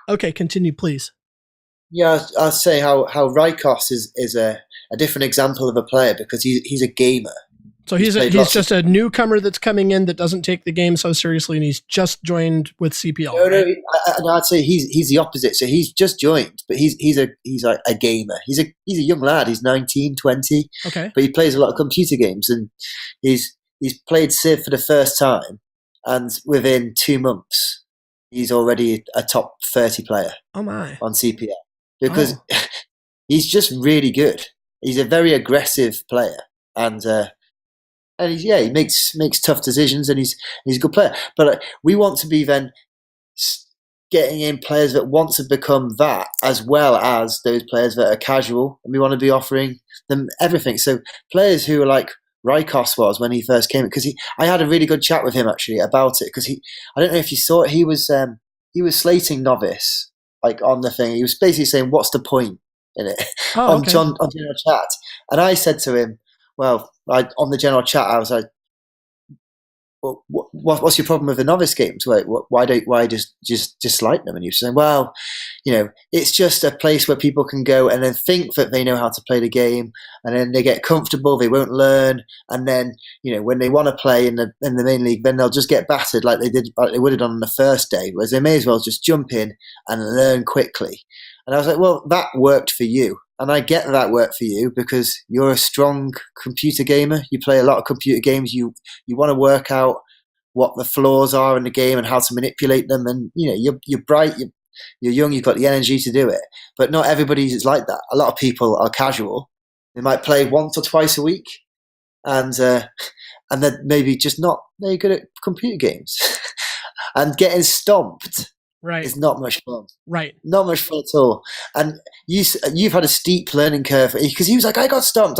Okay, continue, please. Yeah, I'd say how Rykos is a different example of a player because he's a gamer. So He's played he's lots of. just a newcomer that's coming in that doesn't take the game so seriously, and he's just joined with CPL, No, no, right? no, I'd say he's the opposite. So he's just joined, but he's like a gamer. He's a young lad. He's 19, 20, Okay. but he plays a lot of computer games, and he's played Civ for the first time, and within 2 months, he's already a top 30 player Oh my. on CPL because Oh, he's just really good. He's a very aggressive player, and yeah, he makes tough decisions, and he's a good player. But we want to be then getting in players that want to become that, as well as those players that are casual, and we want to be offering them everything. So players who are like Rykos was when he first came, because I had a really good chat with him actually about it, because I don't know if you saw it, he was slating novice like on the thing. He was basically saying, "What's the point in it?" oh, on okay. general chat, and I said to him, "Well, on the general chat, I was like." Well, what's your problem with the novice games? Why just dislike them? And you're saying, well, it's just a place where people can go and then think that they know how to play the game, and then they get comfortable, they won't learn, and then when they want to play in the main league, then they'll just get battered like they would have done on the first day. Whereas they may as well just jump in and learn quickly. And I was like, well, that worked for you. And I get that worked for you because you're a strong computer gamer. You play a lot of computer games. You want to work out what the flaws are in the game and how to manipulate them. And you're bright, you're young, you've got the energy to do it. But not everybody is like that. A lot of people are casual. They might play once or twice a week, and they're maybe just not very good at computer games. And getting stomped Right. is not much fun. Right. Not much fun at all. And you've had a steep learning curve because he was like, I got stomped.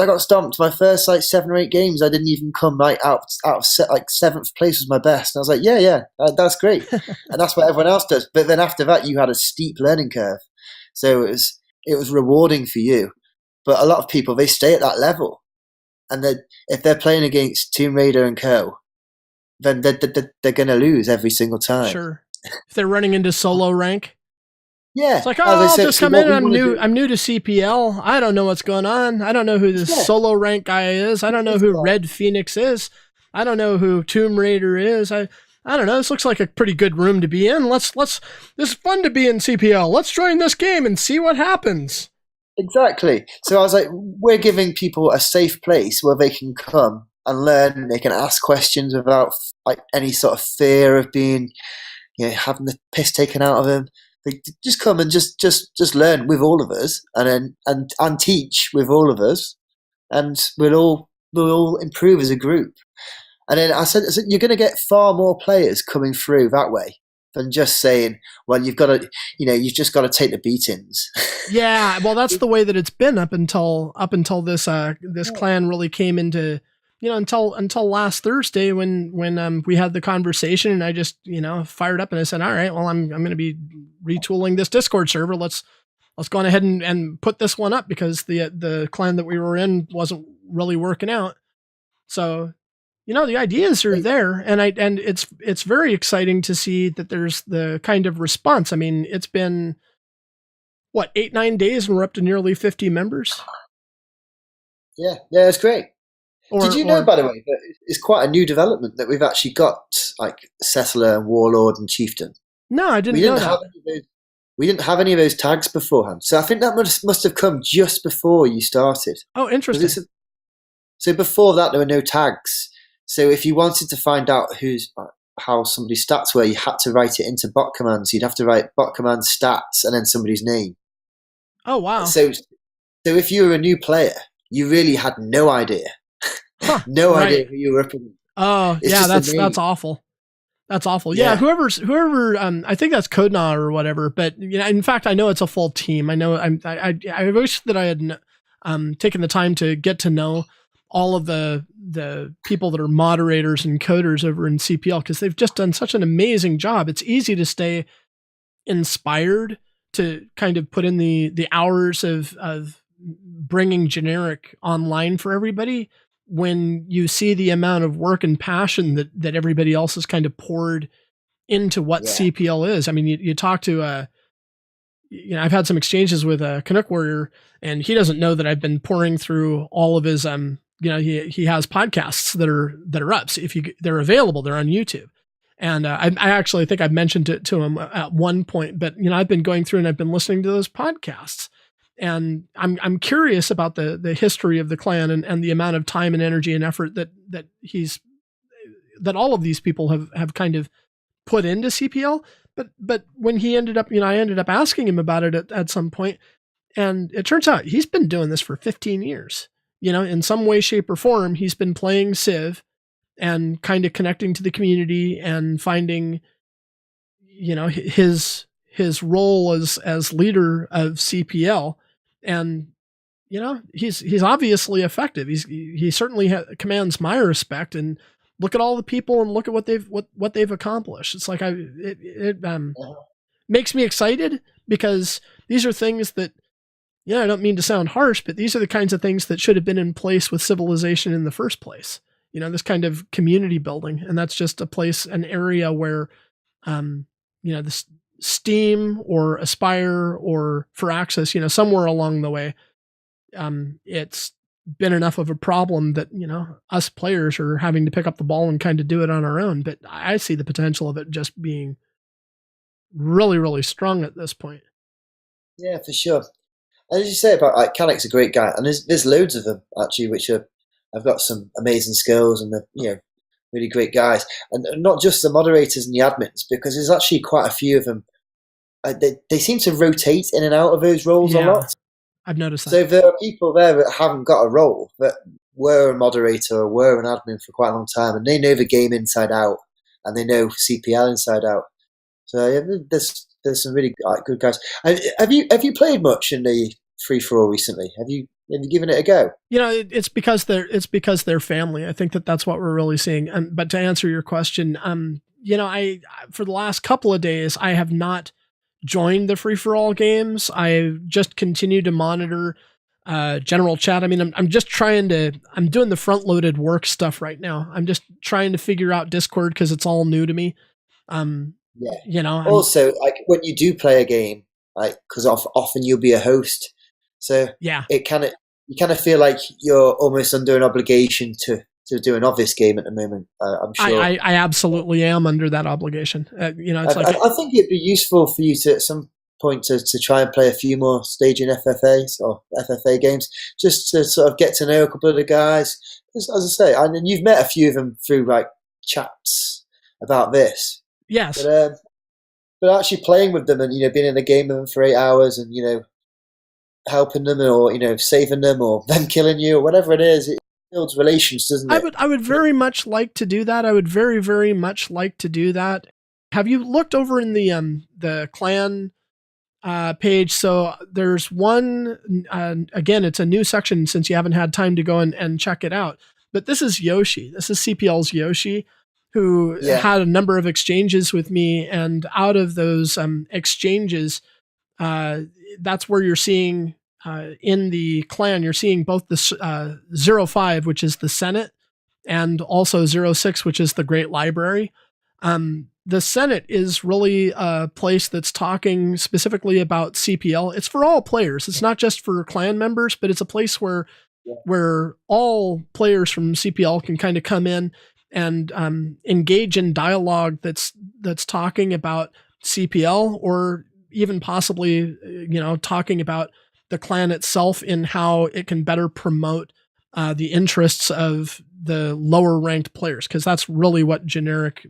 My first like 7 or 8 games, I didn't even come right like seventh place was my best. And I was like, yeah, that's great, and that's what everyone else does. But then after that, you had a steep learning curve, so it was rewarding for you. But a lot of people, they stay at that level, and if they're playing against Tomb Raider and Co, then they're going to lose every single time. Sure. If they're running into solo rank, it's Yeah, like, oh, as I I'll said, just so come what in. we want to do, I'm new to CPL. I don't know what's going on. I don't know who this yeah, solo rank guy is. I don't know who Red Phoenix is. I don't know who Tomb Raider is. I don't know. This looks like a pretty good room to be in. This is fun to be in CPL. Let's join this game and see what happens. exactly. So I was like, we're giving people a safe place where they can come and learn. They can ask questions without like any sort of fear of being, having the piss taken out of them. They just come and just learn with all of us, and then and teach with all of us, and we'll all improve as a group. And then I said you're going to get far more players coming through that way than just saying, well, you've just got to take the beatings. Yeah, well, that's the way that it's been up until this this Yeah. clan really came into, until last Thursday when we had the conversation, and I just fired up and I said, all right, well, I'm going to be retooling this Discord server. Let's go on ahead and put this one up because the clan that we were in wasn't really working out. So the ideas are there, and it's very exciting to see that there's the kind of response. I mean, it's been what, 8-9 days, and we're up to nearly 50 members. Yeah, it's great. Did you know, Or by the way, that it's quite a new development that we've actually got like settler and warlord and chieftain? No, I We didn't know didn't that. have any of those. We didn't have any of those tags beforehand, so I think that must have come just before you started. Oh, Because interesting. so before that there were no tags. So if you wanted to find out how somebody's stats were, you had to write it into bot commands. You'd have to write bot command stats and then somebody's name. Oh, wow. So if you were a new player, you really had no idea, Huh. no Right. idea who you were up against. Oh, It's yeah, just a that's name. awful. That's awful. Yeah, Yeah, whoever I think that's Codenaw or whatever, but in fact I know it's a full team. I know I wish that I had taken the time to get to know all of the people that are moderators and coders over in CPL, because they've just done such an amazing job. It's easy to stay inspired to kind of put in the hours of bringing generic online for everybody when you see the amount of work and passion that everybody else has kind of poured into what yeah, CPL is. I mean, you talk to I've had some exchanges with a Canuck Warrior, and he doesn't know that I've been pouring through all of his he has podcasts that are up. So they're available, they're on YouTube. And I actually think I mentioned it to him at one point, but I've been going through and I've been listening to those podcasts, and I'm curious about the history of the clan, and the amount of time and energy and effort that all of these people have kind of put into CPL. But when he ended up, I ended up asking him about it at some point, and it turns out he's been doing this for 15 years. In some way, shape, or form, he's been playing Civ and kind of connecting to the community and finding, his role as leader of CPL. And he's obviously effective. He certainly commands my respect. And look at all the people and look at what they've accomplished. It's like it makes me excited, because these are things that, I don't mean to sound harsh, but these are the kinds of things that should have been in place with Civilization in the first place. This kind of community building, and that's just an area where, this Steam or Aspire or Firaxis, somewhere along the way, it's been enough of a problem that, us players are having to pick up the ball and kind of do it on our own. But I see the potential of it just being really, really strong at this point. Yeah, for sure. And as you say about Canic's a great guy, and there's loads of them actually, which have got some amazing skills, and they're really great guys, and not just the moderators and the admins, because there's actually quite a few of them. They seem to rotate in and out of those roles a lot. I've noticed that. So there are people there that haven't got a role, that were a moderator or were an admin for quite a long time, and they know the game inside out, and they know CPL inside out. So yeah, there's some really good guys. Have you played much in the free for all recently? Have you given it a go? It's because they're family. I think that's what we're really seeing. But to answer your question, I for the last couple of days I have not joined the free for all games. I just continue to monitor general chat. I mean, I'm doing the front loaded work stuff right now. I'm just trying to figure out Discord because it's all new to me. Also, like when you do play a game, because often you'll be a host, so yeah, you kind of feel like you're almost under an obligation to do an obvious game at the moment. I'm sure. I absolutely am under that obligation. It's I think it'd be useful for you to at some point to try and play a few more staging FFAs or FFA games, just to sort of get to know a couple of the guys. As I say, and you've met a few of them through chats about this. Yes. But actually playing with them and being in a game with them for 8 hours and helping them or saving them or them killing you or whatever it is, it builds relations, doesn't it? I would very much like to do that. I would very, very much like to do that. Have you looked over in the clan page? So there's one again, it's a new section since you haven't had time to go and check it out. But this is Yoshi. This is CPL's Yoshi, who had a number of exchanges with me, and out of those exchanges, that's where you're seeing in the clan, you're seeing both the 05, which is the Senate, and also 06, which is the Great Library. The Senate is really a place that's talking specifically about CPL. It's for all players. It's not just for clan members, but it's a place where all players from CPL can kind of come in and engage in dialogue that's talking about CPL, or even possibly talking about the clan itself in how it can better promote the interests of the lower ranked players, because that's really what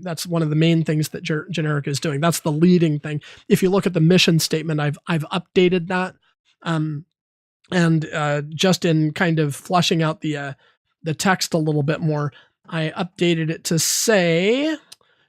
that's one of the main things that Generic is doing. That's the leading thing. If you look at the mission statement, I've updated that, and just in kind of fleshing out the text a little bit more, I updated it to say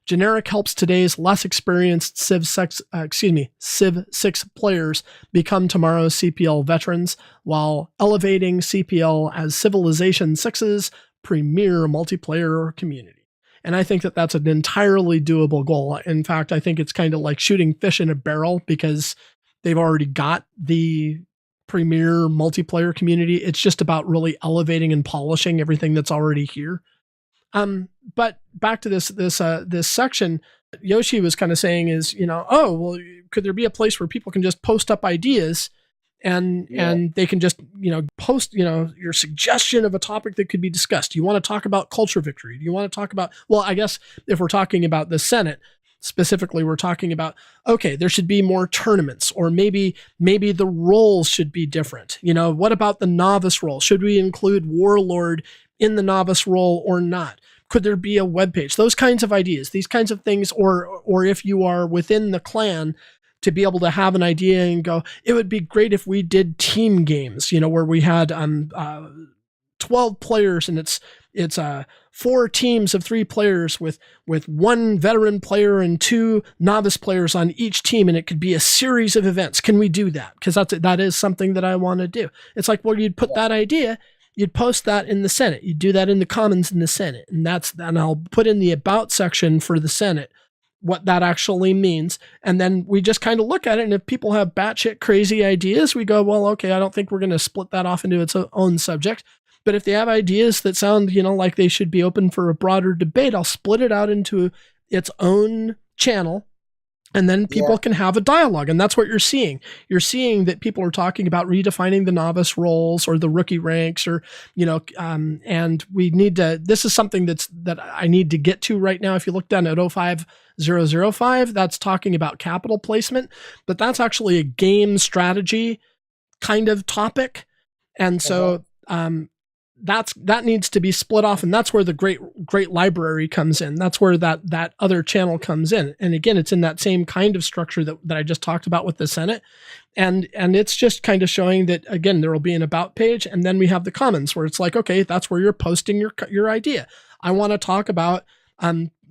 Generic helps today's less experienced Civ 6 players become tomorrow's CPL veterans, while elevating CPL as Civilization 6's premier multiplayer community. And I think that that's an entirely doable goal. In fact, I think it's kind of like shooting fish in a barrel, because they've already got the premier multiplayer community. It's just about really elevating and polishing everything that's already here. But back to this section, Yoshi was kind of saying is, could there be a place where people can just post up ideas and they can just, post, your suggestion of a topic that could be discussed? Do you want to talk about culture victory? Do you want to talk about, well, I guess if we're talking about the Senate specifically, we're talking about, okay, there should be more tournaments, or maybe the roles should be different. What about the novice role? Should we include Warlord in the novice role or not? Could there be a web page? Those kinds of ideas, these kinds of things, or if you are within the clan, to be able to have an idea and go, it would be great if we did team games, where we had 12 players and it's 4 teams of 3 players with 1 veteran player and 2 novice players on each team, and it could be a series of events. Can we do that? Because that is something that I want to do. It's like, well, you'd put that idea, you'd post that in the Senate, you'd do that in the Commons in the Senate, and I'll put in the About section for the Senate what that actually means. And then we just kind of look at it. And if people have batshit crazy ideas, we go, well, okay, I don't think we're going to split that off into its own subject. But if they have ideas that sound, like they should be open for a broader debate, I'll split it out into its own channel. And then people can have a dialogue. And that's what you're seeing. You're seeing that people are talking about redefining the novice roles or the rookie ranks, or, and we need to, this is something that I need to get to right now. If you look down at 05005, that's talking about capital placement, but that's actually a game strategy kind of topic. And so, that needs to be split off, and that's where the great library comes in. That's where that other channel comes in. And again, it's in that same kind of structure that I just talked about with the Senate, and it's just kind of showing that, again, there will be an About page, and then we have the Commons, where it's like, okay, that's where you're posting your idea. I want to talk about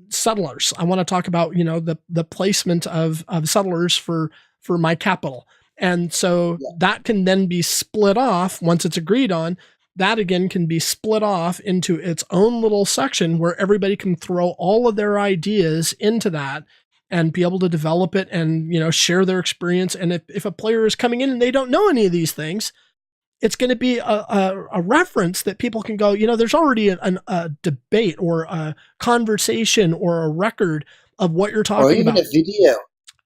settlers. I want to talk about the placement of settlers for my capital, and so that can then be split off once it's agreed on. That again can be split off into its own little section where everybody can throw all of their ideas into that and be able to develop it and, share their experience. And if a player is coming in and they don't know any of these things, it's going to be a reference that people can go, there's already a debate or a conversation or a record of what you're talking about. Or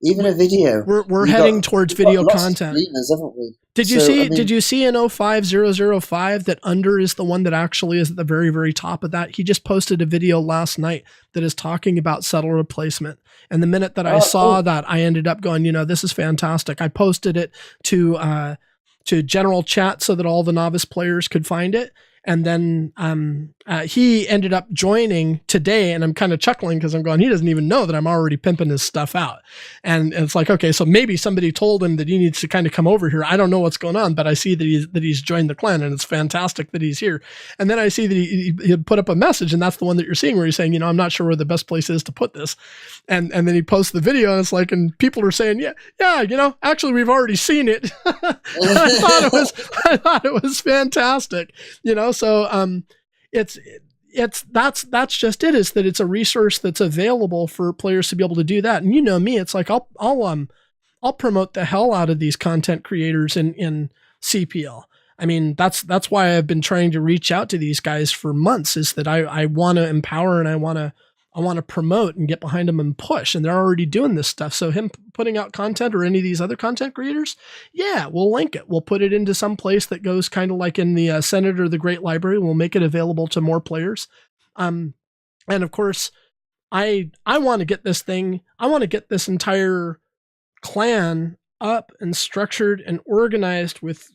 even a video. We're heading towards video content. Haven't we? Did you see in 05005 that Under is the one that actually is at the very, very top of that? He just posted a video last night that is talking about settler replacement. And the minute that I saw that, I ended up going, this is fantastic. I posted it to general chat so that all the novice players could find it. And then he ended up joining today, and I'm kind of chuckling because I'm going, he doesn't even know that I'm already pimping his stuff out. And it's like, okay, so maybe somebody told him that he needs to kind of come over here. I don't know what's going on, but I see that he's joined the clan, and it's fantastic that he's here. And then I see that he put up a message, and that's the one that you're seeing where he's saying, I'm not sure where the best place is to put this. And then he posts the video, and it's like, and people are saying, yeah, actually we've already seen it. I thought it was fantastic, So that's just it, is that it's a resource that's available for players to be able to do that. And me, it's like I'll promote the hell out of these content creators in CPL. I mean, that's why I've been trying to reach out to these guys for months, is that I want to empower and I want to promote and get behind them and push, and they're already doing this stuff. So him putting out content, or any of these other content creators, we'll link it. We'll put it into some place that goes kind of like in the Senate or the Great Library. We'll make it available to more players. And of course, I want to get this thing. I want to get this entire clan up and structured and organized with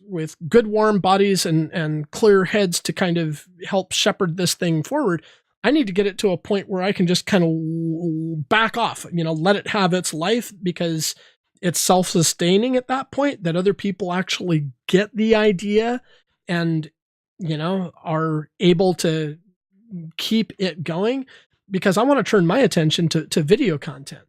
good warm bodies and clear heads to kind of help shepherd this thing forward. I need to get it to a point where I can just kind of back off, let it have its life, because it's self-sustaining at that point, that other people actually get the idea and, are able to keep it going, because I want to turn my attention to video content.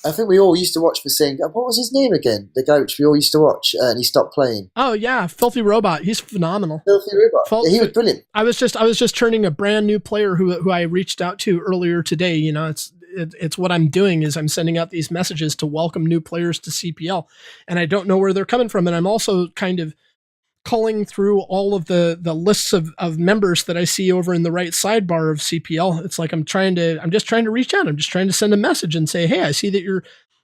I think we all used to watch for saying, what was his name again? The guy which we all used to watch, and he stopped playing. Oh yeah, Filthy Robot. He's phenomenal. Filthy Robot. He was brilliant. I was just turning a brand new player who I reached out to earlier today. It's what I'm doing, is I'm sending out these messages to welcome new players to CPL, and I don't know where they're coming from. And I'm also kind of culling through all of the lists of members that I see over in the right sidebar of CPL. It's like I'm just trying to reach out. I'm just trying to send a message and say, hey, I see that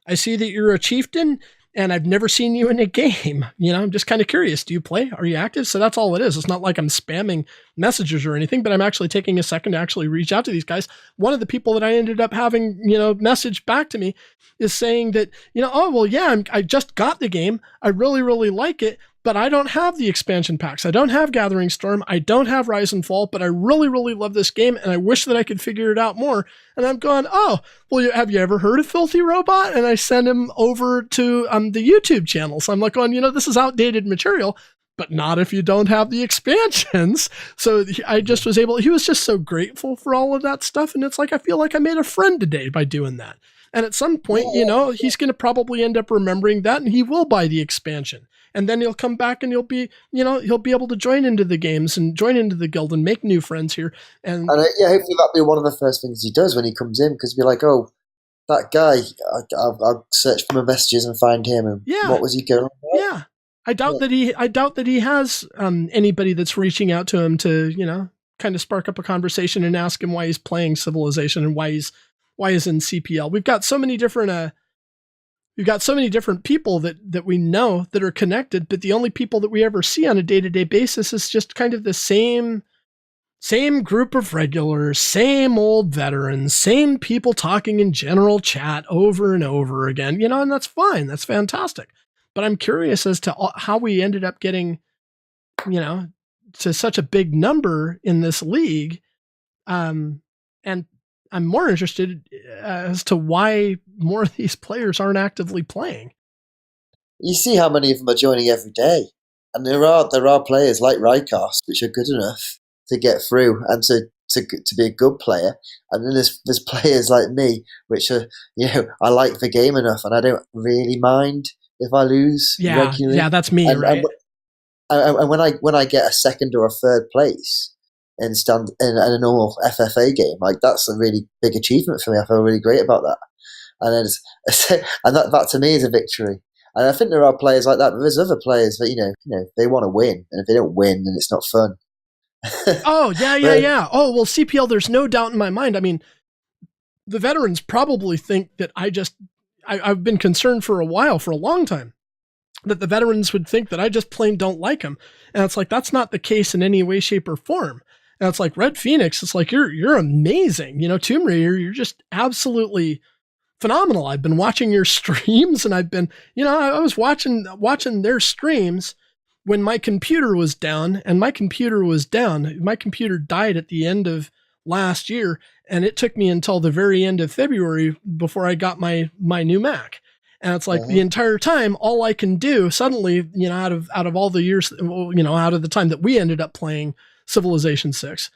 I see that you're a chieftain, and I've never seen you in a game. I'm just kind of curious. Do you play? Are you active? So that's all it is. It's not like I'm spamming messages or anything, but I'm actually taking a second to actually reach out to these guys. One of the people that I ended up having, message back to me is saying that, oh, well, yeah, I just got the game. I really, really like it, but I don't have the expansion packs. I don't have Gathering Storm. I don't have Rise and Fall, but I really, really love this game, and I wish that I could figure it out more. And I'm going, oh, well, have you ever heard of Filthy Robot? And I send him over to the YouTube channel. So I'm like, going, this is outdated material, but not if you don't have the expansions. So I just was he was just so grateful for all of that stuff. And it's like, I feel like I made a friend today by doing that. And at some point, he's going to probably end up remembering that, and he will buy the expansion. And then he'll come back and he'll be able to join into the games and join into the guild and make new friends here. And hopefully that'll be one of the first things he does when he comes in, because he'll be like, oh, that guy, I'll search for my messages and find him. And what was he going on about? Yeah. I doubt that he has anybody that's reaching out to him to, kind of spark up a conversation and ask him why he's playing Civilization and why he's in CPL. We've got so many different people that we know that are connected, but the only people that we ever see on a day-to-day basis is just kind of the same group of regulars, same old veterans, same people talking in general chat over and over again, and that's fine. That's fantastic. But I'm curious as to how we ended up getting, to such a big number in this league. And I'm more interested as to why more of these players aren't actively playing. You see how many of them are joining every day, and there are players like Rykast which are good enough to get through and to be a good player, and then there's players like me which are I like the game enough and I don't really mind if I lose regularly. Yeah, that's me, right? And when I get a second or a third place in a normal FFA game, like, that's a really big achievement for me. I feel really great about that, and that to me is a victory. And I think there are players like that, but there's other players that they want to win, and if they don't win, then it's not fun. Oh yeah. Oh well, CPL. There's no doubt in my mind. I mean, the veterans probably think that I've been concerned for a long time, that the veterans would think that I just plain don't like them. And it's like, that's not the case in any way, shape, or form. And it's like, Red Phoenix, it's like, you're amazing. Tomb Raider, you're just absolutely phenomenal. I've been watching your streams, and I've been, I was watching their streams when my computer was down, and my computer died at the end of last year, and it took me until the very end of February before I got my new Mac. And it's like, the entire time, all I can do suddenly, out of all the years, out of the time that we ended up playing Civilization 6,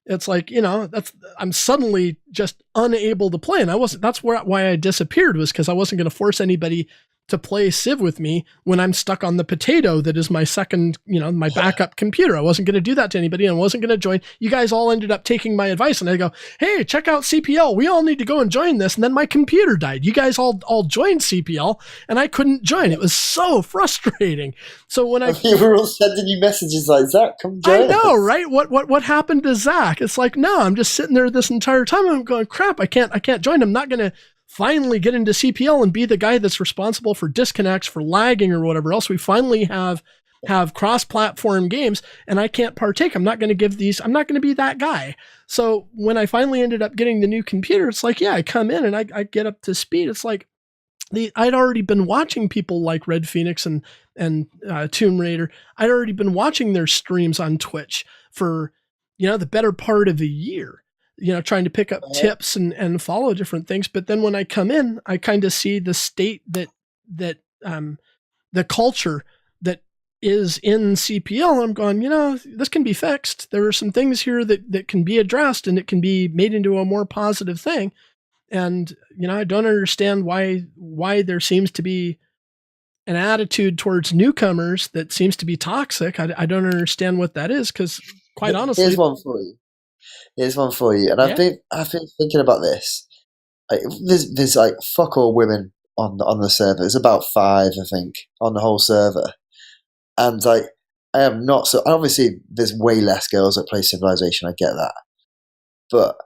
it's like, I'm suddenly just unable to play. And that's why I disappeared, was because I wasn't going to force anybody to play Civ with me when I'm stuck on the potato that is my second, my backup computer. I wasn't going to do that to anybody, and I wasn't going to join. You guys all ended up taking my advice, and I go, hey, check out CPL. We all need to go and join this. And then my computer died. You guys all joined CPL, and I couldn't join. It was so frustrating. So when we were all sending you messages like, Zach, come join us. I know, us. Right? What happened to Zach? It's like, no, I'm just sitting there this entire time. I'm going, crap, I can't join. I'm not going to finally get into CPL and be the guy that's responsible for disconnects, for lagging, or whatever else. We finally have cross-platform games, and I can't partake. I'm not going to be that guy. So when I finally ended up getting the new computer, it's like, I come in and I get up to speed. It's like, I'd already been watching people like Red Phoenix and Tomb Raider. I'd already been watching their streams on Twitch for, the better part of a year. Trying to pick up tips and follow different things. But then when I come in, I kind of see the state that the culture that is in CPL. I'm going, this can be fixed. There are some things here that can be addressed, and it can be made into a more positive thing. And, I don't understand why there seems to be an attitude towards newcomers that seems to be toxic. I don't understand what that is, because quite honestly, here's one for you. And I've been thinking about this. There's like fuck all women on the server. There's about 5, I think, on the whole server. And I am not so. Obviously, there's way less girls that play Civilization. I get that, but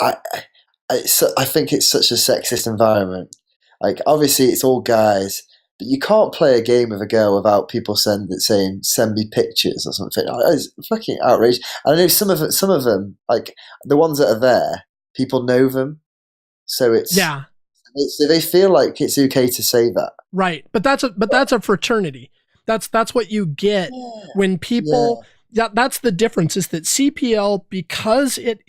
I think it's such a sexist environment. Like obviously it's all guys, but you can't play a game with a girl without people saying send me pictures or something. It's fucking outrageous. And I know some of them, like the ones that are there, people know them, so Yeah, so they feel like it's okay to say that. right. But that's a fraternity. That's what you get Yeah, when people. yeah, That's the difference. Is that CPL, because it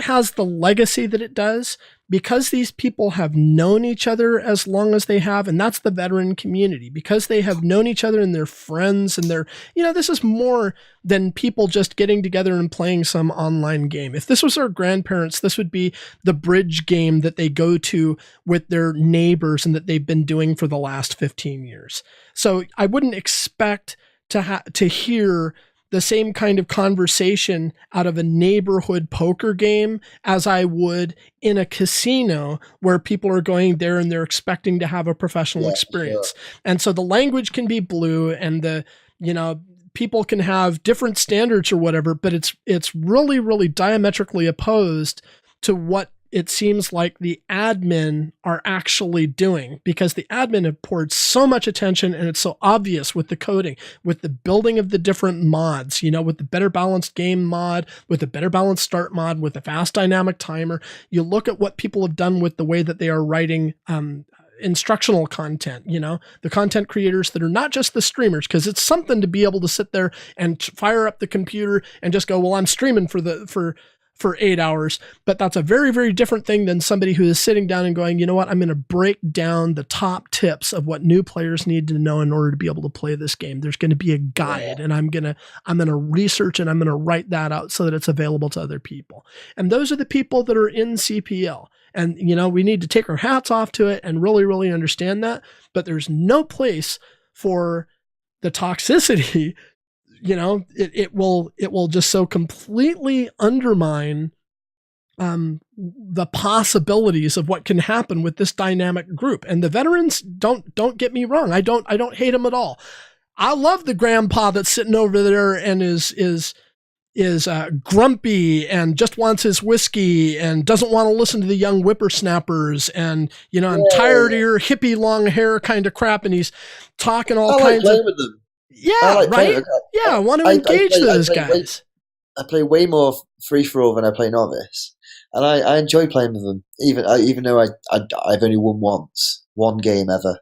has the legacy that it does, because these people have known each other as long as they have, and that's the veteran community, because they have known each other and they're friends and this is more than people just getting together and playing some online game. If this was our grandparents, this would be the bridge game that they go to with their neighbors and that they've been doing for the last 15 years. So I wouldn't expect to hear the same kind of conversation out of a neighborhood poker game as I would in a casino where people are going there and they're expecting to have a professional yeah, for sure. experience. And so the language can be blue and people can have different standards or whatever, but it's really, really diametrically opposed to what it seems like the admin are actually doing, because the admin have poured so much attention and it's so obvious with the coding, with the building of the different mods, with the better balanced game mod, with the better balanced start mod, with the fast dynamic timer. You look at what people have done with the way that they are writing instructional content, the content creators that are not just the streamers, because it's something to be able to sit there and fire up the computer and just go, well, I'm streaming for 8 hours. But that's a very, very different thing than somebody who is sitting down and going, you know what, I'm going to break down the top tips of what new players need to know in order to be able to play this game. There's going to be a guide, and I'm going to research and I'm going to write that out so that it's available to other people. And those are the people that are in CPL. And, we need to take our hats off to it and really, really understand that. But there's no place for the toxicity. It will just so completely undermine the possibilities of what can happen with this dynamic group. And the veterans, don't get me wrong, I don't hate them at all. I love the grandpa that's sitting over there and is grumpy and just wants his whiskey and doesn't want to listen to the young whippersnappers. And, I'm tired of your hippie long hair kind of crap. And he's talking all I like kinds of, playing with them. I yeah, like playing right. with them. Yeah. I want to engage those guys. I play way more free for all than I play novice, and I enjoy playing with them. Even though I've only won once, one game ever.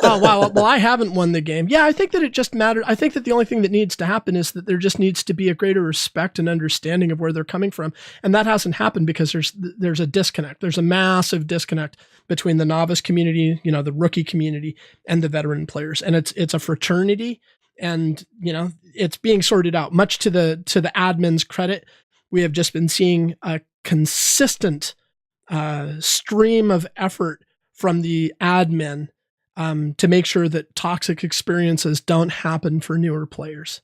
Oh, wow. Well, I haven't won the game. Yeah, I think that it just matters. I think that the only thing that needs to happen is that there just needs to be a greater respect and understanding of where they're coming from. And that hasn't happened because there's a disconnect. There's a massive disconnect between the novice community, the rookie community, and the veteran players. And it's a fraternity, and, it's being sorted out. Much to the admin's credit, we have just been seeing a consistent stream of effort from the admin to make sure that toxic experiences don't happen for newer players.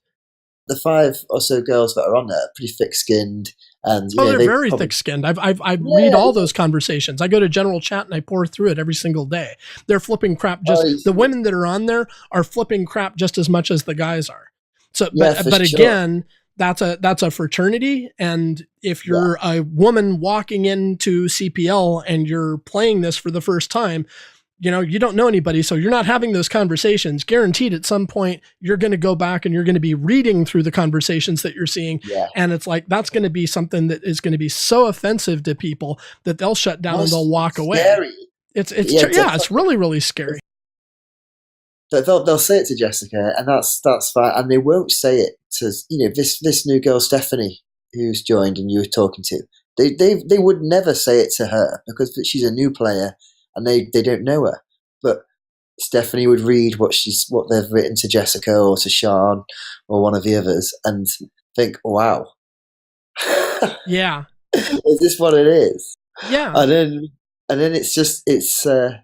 The 5 or so girls that are on there are pretty thick-skinned, and they're very thick-skinned. I read all those conversations. I go to general chat and I pour through it every single day. They're flipping crap. The women that are on there are flipping crap just as much as the guys are. So, but again, that's a fraternity. And if you're a woman walking into CPL and you're playing this for the first time, you don't know anybody, so you're not having those conversations. Guaranteed at some point, you're going to go back and you're going to be reading through the conversations that you're seeing. Yeah. And it's like, that's going to be something that is going to be so offensive to people that they'll shut down and they'll walk away. Scary. It's really, really scary. They'll say it to Jessica, and that's fine. And they won't say it to, this new girl, Stephanie, who's joined and you were talking to. They would never say it to her because she's a new player. And they don't know her, but Stephanie would read what they've written to Jessica or to Sean or one of the others and think, "Wow, yeah, is this what it is?" Yeah, and then it's yeah.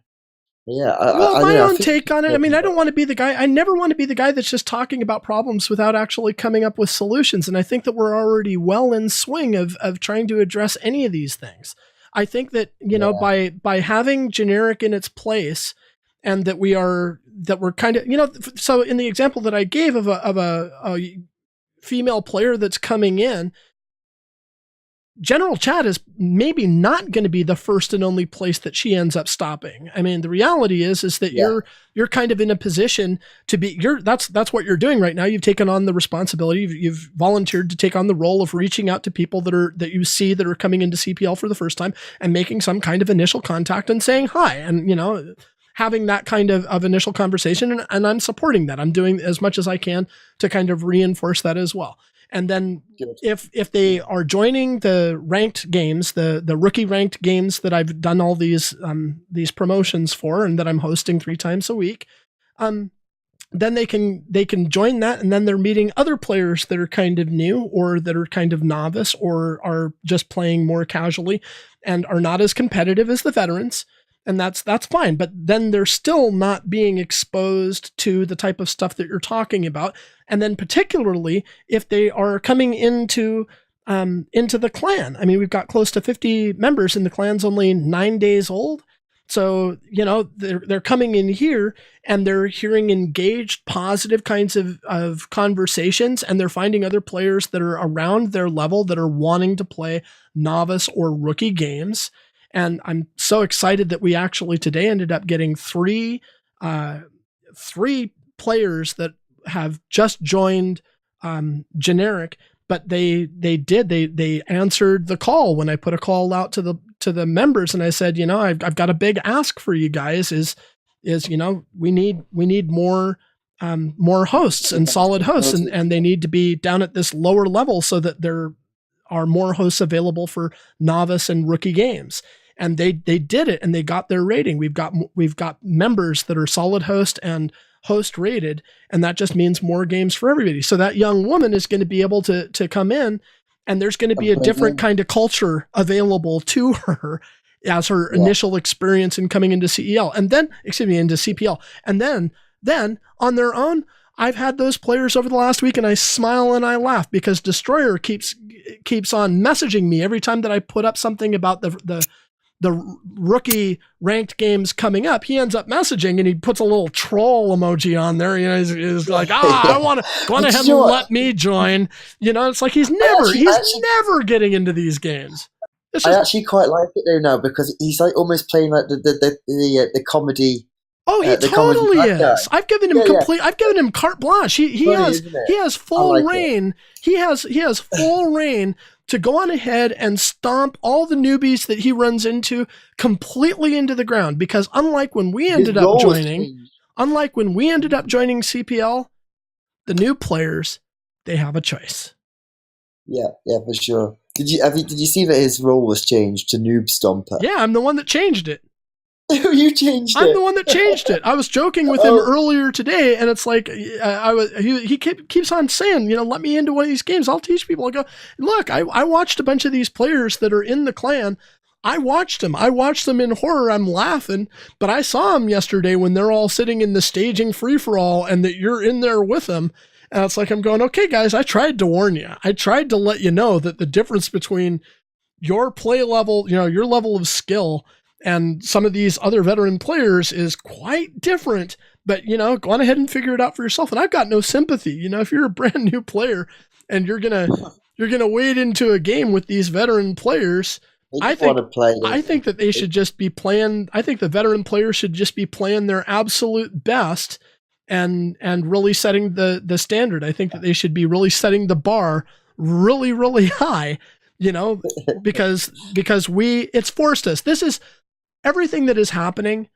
My own take on it. I mean, I don't want to be the guy. I never want to be the guy that's just talking about problems without actually coming up with solutions. And I think that we're already well in swing of trying to address any of these things. I think that, by having generic in its place, and that we're kind of, so in the example that I gave of a female player that's coming in, general chat is maybe not going to be the first and only place that she ends up stopping. I mean, the reality is that you're kind of in a position to be, that's what you're doing right now. You've taken on the responsibility. You've volunteered to take on the role of reaching out to people that you see that are coming into CPL for the first time and making some kind of initial contact and saying hi, and, having that kind of initial conversation. And I'm supporting that. I'm doing as much as I can to kind of reinforce that as well. And then if they are joining the ranked games, the rookie ranked games that I've done all these promotions for and that I'm hosting 3 times a week, then they can join that, and then they're meeting other players that are kind of new or that are kind of novice or are just playing more casually and are not as competitive as the veterans. And that's fine, but then they're still not being exposed to the type of stuff that you're talking about. And then particularly if they are coming into the clan. I mean, we've got close to 50 members, and the clan's only 9 days old. So, they're coming in here and they're hearing engaged, positive kinds of conversations, and they're finding other players that are around their level that are wanting to play novice or rookie games. And I'm so excited that we actually today ended up getting three players that have just joined generic, but they answered the call when I put a call out to the members, and I said, I've got a big ask for you guys. Is we need more hosts and solid hosts, and they need to be down at this lower level so that there are more hosts available for novice and rookie games. And they did it, and they got their rating. We've got members that are solid host and host rated, and that just means more games for everybody. So that young woman is going to be able to come in, and there's going to be a different kind of culture available to her as her initial experience in coming into CEL, and then into CPL. And then on their own, I've had those players over the last week, and I smile and I laugh because Destroyer keeps on messaging me every time that I put up something about the rookie ranked games coming up. He ends up messaging, and he puts a little troll emoji on there. He's like, I want to go on ahead and let me join. It's like he's never getting into these games. I actually quite like it though now, because he's like almost playing like the comedy. Oh, he totally is. I've given him I've given him carte blanche. He has full reign. He has full reign to go on ahead and stomp all the newbies that he runs into completely into the ground. Because unlike when we ended up joining CPL, the new players, they have a choice. Yeah, for sure. Did you see that his role was changed to Noob Stomper? Yeah, I'm the one that changed it. You changed it. I'm the one that changed it. I was joking with him earlier today, and it's like he keeps on saying, let me into one of these games. I'll teach people. I go, look, I watched a bunch of these players that are in the clan. I watched them in horror. I'm laughing, but I saw them yesterday when they're all sitting in the staging free for all, and that you're in there with them. And it's like I'm going, okay, guys, I tried to warn you. I tried to let you know that the difference between your play level, your level of skill, and some of these other veteran players is quite different. But, go on ahead and figure it out for yourself. And I've got no sympathy. If you're a brand new player and you're gonna wade into a game with these veteran players, I think that they should just be playing. I think the veteran players should just be playing their absolute best and really setting the standard. I think that they should be really setting the bar really, really high, because it's forced us. This is everything that is happening.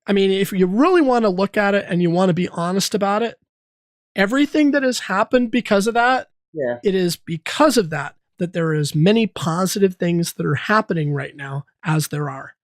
I mean, if you really want to look at it and you want to be honest about it, everything that has happened because of that, it is because of that there is many positive things that are happening right now, as there are.